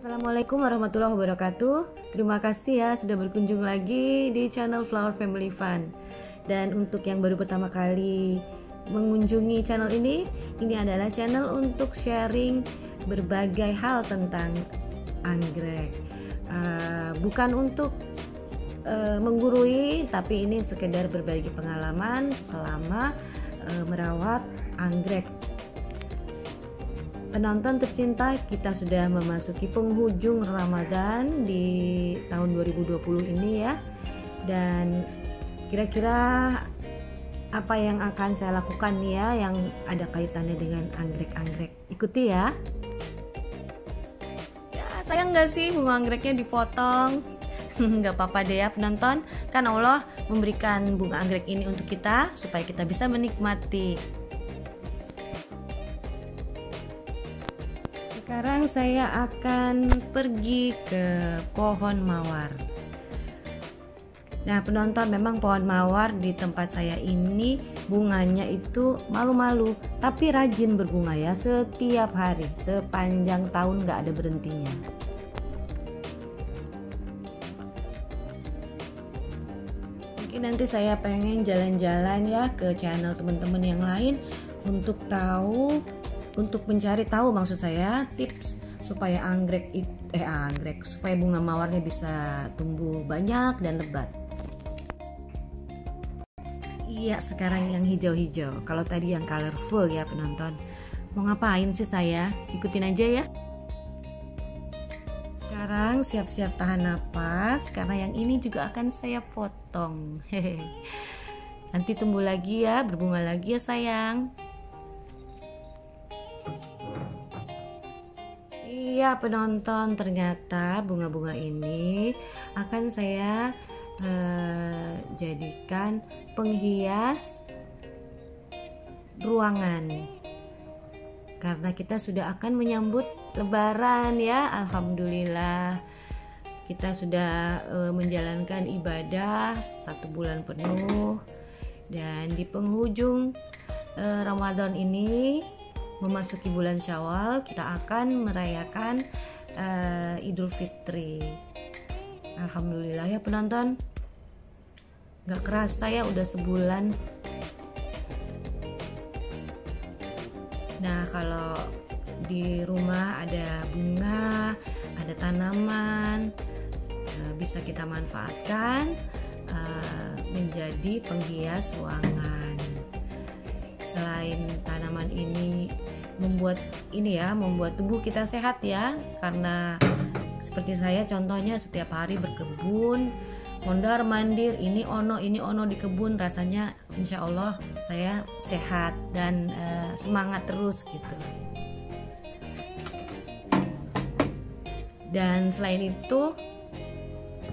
Assalamualaikum warahmatullahi wabarakatuh. Terima kasih ya sudah berkunjung lagi di channel Flower Family Fun. Dan untuk yang baru pertama kali mengunjungi channel ini adalah channel untuk sharing berbagai hal tentang anggrek. Bukan untuk menggurui, tapi ini sekedar berbagi pengalaman selama merawat anggrek. Penonton tercinta, kita sudah memasuki penghujung Ramadan di tahun 2020 ini ya. Dan kira-kira apa yang akan saya lakukan nih ya, yang ada kaitannya dengan anggrek-anggrek. Ikuti ya. Ya, sayang gak sih bunga anggreknya dipotong? Gak apa-apa deh ya penonton, kan Allah memberikan bunga anggrek ini untuk kita supaya kita bisa menikmati. Sekarang saya akan pergi ke pohon mawar. Nah penonton, memang pohon mawar di tempat saya ini bunganya itu malu-malu, tapi rajin berbunga ya, setiap hari, sepanjang tahun gak ada berhentinya. Mungkin nanti saya pengen jalan-jalan ya ke channel teman-teman yang lain untuk mencari tahu maksud saya tips supaya supaya bunga mawarnya bisa tumbuh banyak dan lebat. Iya, sekarang yang hijau-hijau. Kalau tadi yang colorful ya penonton. Mau ngapain sih saya? Ikutin aja ya. Sekarang siap-siap tahan napas karena yang ini juga akan saya potong. Nanti tumbuh lagi ya, berbunga lagi ya sayang. Iya penonton, ternyata bunga-bunga ini akan saya jadikan penghias ruangan, karena kita sudah akan menyambut Lebaran ya. Alhamdulillah kita sudah menjalankan ibadah 1 bulan penuh, dan di penghujung Ramadan ini memasuki bulan Syawal, kita akan merayakan Idul Fitri. Alhamdulillah ya penonton, gak kerasa ya udah sebulan. Nah kalau di rumah ada bunga, ada tanaman, bisa kita manfaatkan menjadi penghias ruangan. Selain tanaman ini membuat tubuh kita sehat ya, karena seperti saya contohnya setiap hari berkebun, mondar mandir, ini ono di kebun, rasanya insya Allah saya sehat dan semangat terus gitu. Dan selain itu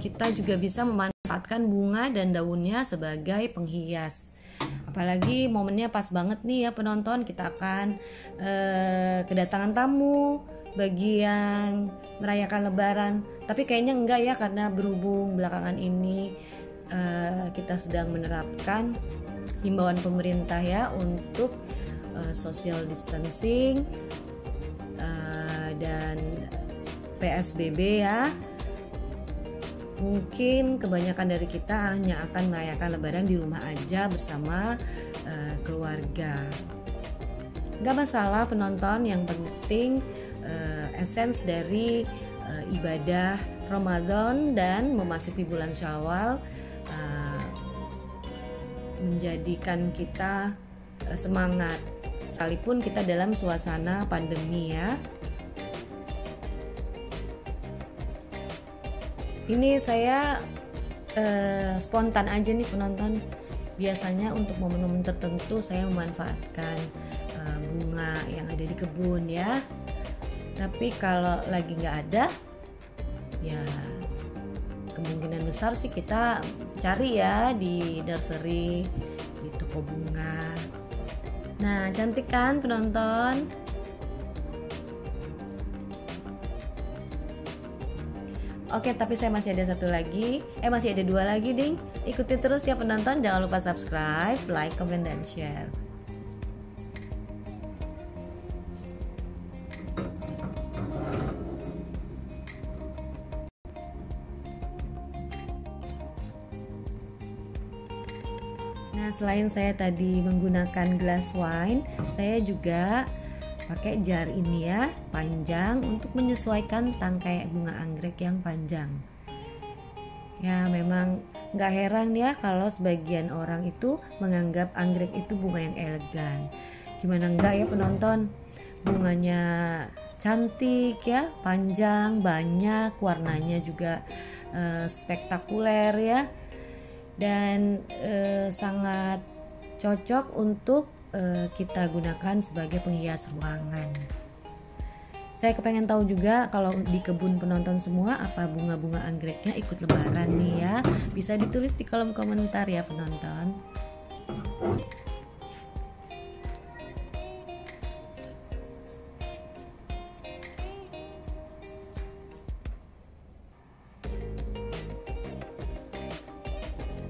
kita juga bisa memanfaatkan bunga dan daunnya sebagai penghias. Apalagi momennya pas banget nih ya penonton, kita akan kedatangan tamu bagi yang merayakan Lebaran. Tapi kayaknya enggak ya, karena berhubung belakangan ini kita sedang menerapkan himbauan pemerintah ya untuk social distancing dan PSBB ya. Mungkin kebanyakan dari kita hanya akan merayakan Lebaran di rumah aja bersama keluarga. Gak masalah penonton, yang penting esens dari ibadah Ramadan dan memasuki bulan Syawal menjadikan kita semangat, sekalipun kita dalam suasana pandemi ya. Ini saya spontan aja nih penonton. Biasanya untuk momen-momen tertentu saya memanfaatkan bunga yang ada di kebun ya. Tapi kalau lagi nggak ada, ya kemungkinan besar sih kita cari ya di nursery, di toko bunga. Nah cantik kan penonton? Oke, tapi saya masih ada masih ada 2 lagi ding. Ikuti terus ya penonton, jangan lupa subscribe, like, comment, dan share. selain saya tadi menggunakan gelas wine, saya juga pakai jar ini ya, panjang, untuk menyesuaikan tangkai bunga anggrek yang panjang. Ya, memang nggak heran ya kalau sebagian orang itu menganggap anggrek itu bunga yang elegan. Gimana enggak ya penonton? Bunganya cantik ya, panjang, banyak, warnanya juga spektakuler ya, dan sangat cocok untuk kita gunakan sebagai penghias ruangan. Saya kepengen tahu juga kalau di kebun penonton semua apa bunga-bunga anggreknya ikut lebaran nih ya. Bisa ditulis di kolom komentar ya penonton.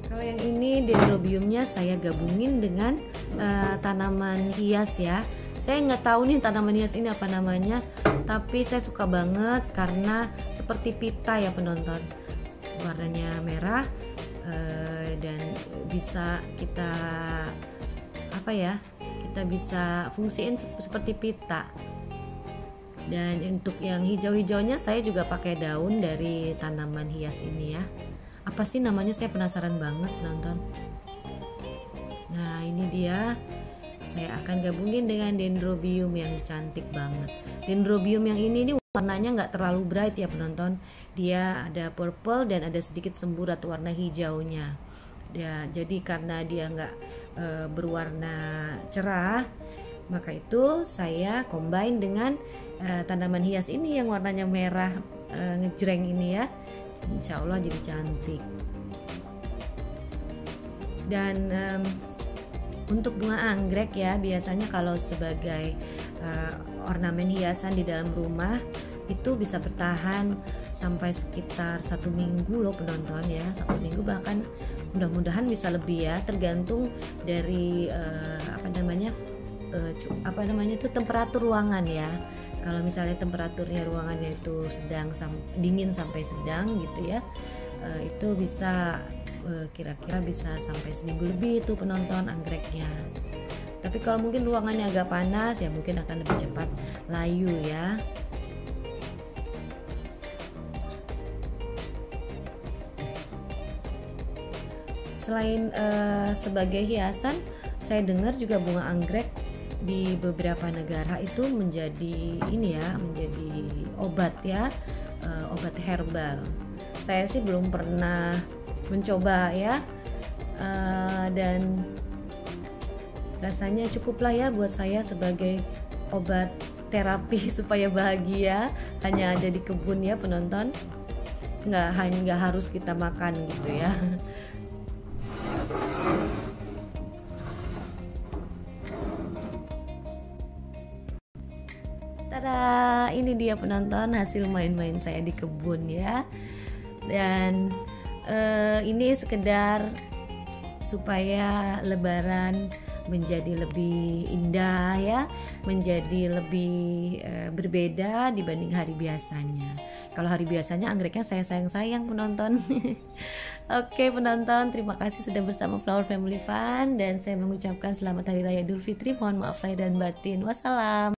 Kalau yang ini dendrobiumnya saya gabungin dengan tanaman hias ya. Saya nggak tahu nih tanaman hias ini apa namanya, tapi saya suka banget karena seperti pita ya penonton. Warnanya merah dan bisa kita kita bisa fungsiin seperti pita. Dan untuk yang hijau-hijaunya saya juga pakai daun dari tanaman hias ini ya. Apa sih namanya, saya penasaran banget penonton. Nah ini dia, saya akan gabungin dengan dendrobium yang cantik banget. Dendrobium yang ini warnanya nggak terlalu bright ya penonton. Dia ada purple dan ada sedikit semburat warna hijaunya ya. Jadi karena dia nggak berwarna cerah, maka itu saya combine dengan tanaman hias ini yang warnanya merah ngejreng ini ya. Insya Allah jadi cantik. Dan untuk bunga anggrek ya, biasanya kalau sebagai ornamen hiasan di dalam rumah itu bisa bertahan sampai sekitar 1 minggu loh penonton ya. 1 minggu, bahkan mudah-mudahan bisa lebih ya, tergantung dari temperatur ruangan ya. Kalau misalnya temperaturnya ruangannya itu dingin sampai sedang gitu ya, itu bisa kira-kira bisa sampai seminggu lebih itu penonton anggreknya. Tapi kalau mungkin ruangannya agak panas ya mungkin akan lebih cepat layu ya. Selain sebagai hiasan, saya dengar juga bunga anggrek di beberapa negara itu menjadi menjadi obat ya, obat herbal. Saya sih belum pernah mencoba ya, dan rasanya cukuplah ya buat saya sebagai obat terapi supaya bahagia. Hanya ada di kebun ya penonton, nggak harus kita makan gitu ya. Tada, ini dia penonton hasil main-main saya di kebun ya. Dan ini sekedar supaya lebaran menjadi lebih indah ya, menjadi lebih berbeda dibanding hari biasanya. Kalau hari biasanya anggreknya saya sayang-sayang penonton. Oke penonton, terima kasih sudah bersama Flower Family Fun, dan saya mengucapkan selamat Hari Raya Idul Fitri. Mohon maaf lahir dan batin. Wassalam.